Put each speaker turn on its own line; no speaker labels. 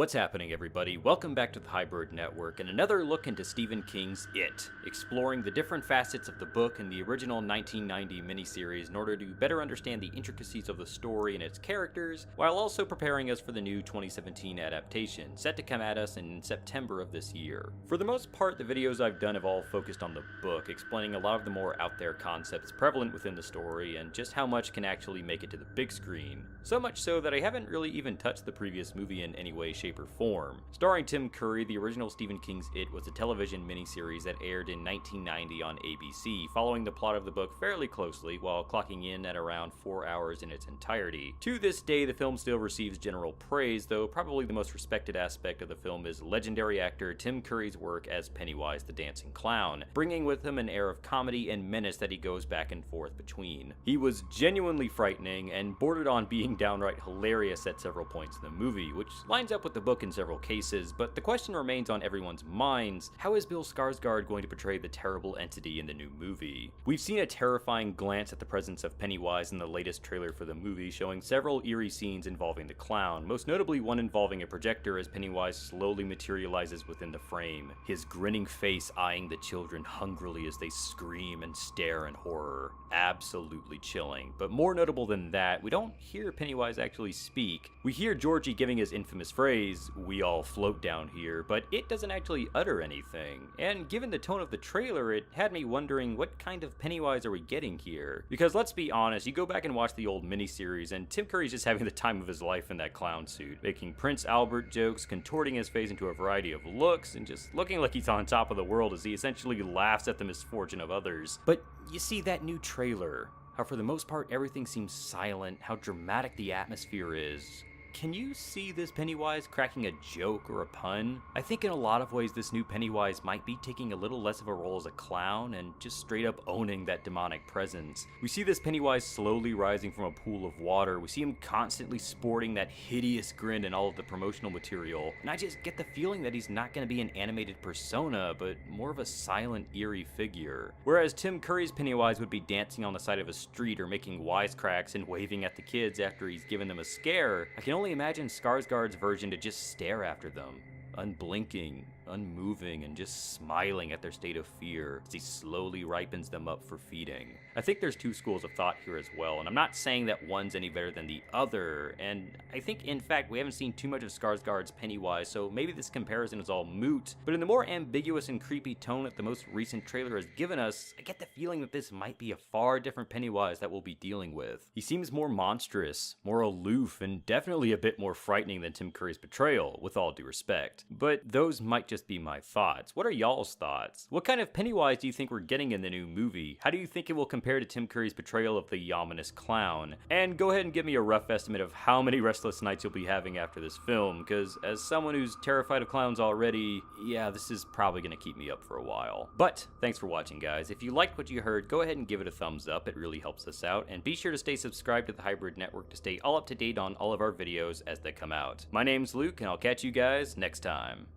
What's happening, everybody? Welcome back to the Hybrid Network and another look into Stephen King's It, exploring the different facets of the book and the original 1990 miniseries in order to better understand the intricacies of the story and its characters, while also preparing us for the new 2017 adaptation, set to come at us in September of this year. For the most part, the videos I've done have all focused on the book, explaining a lot of the more out there concepts prevalent within the story and just how much can actually make it to the big screen. So much so that I haven't really even touched the previous movie in any way, shape, or form. Starring Tim Curry, the original Stephen King's It was a television miniseries that aired in 1990 on ABC, following the plot of the book fairly closely while clocking in at around 4 hours in its entirety. To this day, the film still receives general praise, though probably the most respected aspect of the film is legendary actor Tim Curry's work as Pennywise the Dancing Clown, bringing with him an air of comedy and menace that he goes back and forth between. He was genuinely frightening and bordered on being downright hilarious at several points in the movie, which lines up with the book in several cases, but the question remains on everyone's minds: how is Bill Skarsgård going to portray the terrible entity in the new movie? We've seen a terrifying glance at the presence of Pennywise in the latest trailer for the movie, showing several eerie scenes involving the clown, most notably one involving a projector as Pennywise slowly materializes within the frame, his grinning face eyeing the children hungrily as they scream and stare in horror. Absolutely chilling. But more notable than that, we don't hear Pennywise actually speak. We hear Georgie giving his infamous phrase, "We all float down here," but it doesn't actually utter anything. And given the tone of the trailer, it had me wondering, what kind of Pennywise are we getting here? Because let's be honest, you go back and watch the old miniseries and Tim Curry's just having the time of his life in that clown suit, making Prince Albert jokes, contorting his face into a variety of looks, and just looking like he's on top of the world as he essentially laughs at the misfortune of others. But you see that new trailer, how for the most part everything seems silent, how dramatic the atmosphere is. Can you see this Pennywise cracking a joke or a pun? I think in a lot of ways this new Pennywise might be taking a little less of a role as a clown and just straight up owning that demonic presence. We see this Pennywise slowly rising from a pool of water. We see him constantly sporting that hideous grin in all of the promotional material, and I just get the feeling that he's not going to be an animated persona, but more of a silent, eerie figure. Whereas Tim Curry's Pennywise would be dancing on the side of a street or making wisecracks and waving at the kids after he's given them a scare, I can only imagine Skarsgård's version to just stare after them, unblinking, unmoving, and just smiling at their state of fear as he slowly ripens them up for feeding. I think there's two schools of thought here as well, and I'm not saying that one's any better than the other, and I think in fact we haven't seen too much of Skarsgård's Pennywise, so maybe this comparison is all moot, but in the more ambiguous and creepy tone that the most recent trailer has given us, I get the feeling that this might be a far different Pennywise that we'll be dealing with. He seems more monstrous, more aloof, and definitely a bit more frightening than Tim Curry's portrayal, with all due respect. But those might just be my thoughts. What are y'all's thoughts? What kind of Pennywise do you think we're getting in the new movie? How do you think it will compare to Tim Curry's portrayal of the ominous clown? And go ahead and give me a rough estimate of how many restless nights you'll be having after this film, because as someone who's terrified of clowns already, yeah, this is probably going to keep me up for a while. But thanks for watching, guys. If you liked what you heard, go ahead and give it a thumbs up. It really helps us out. And be sure to stay subscribed to the Hybrid Network to stay all up to date on all of our videos as they come out. My name's Luke, and I'll catch you guys next time.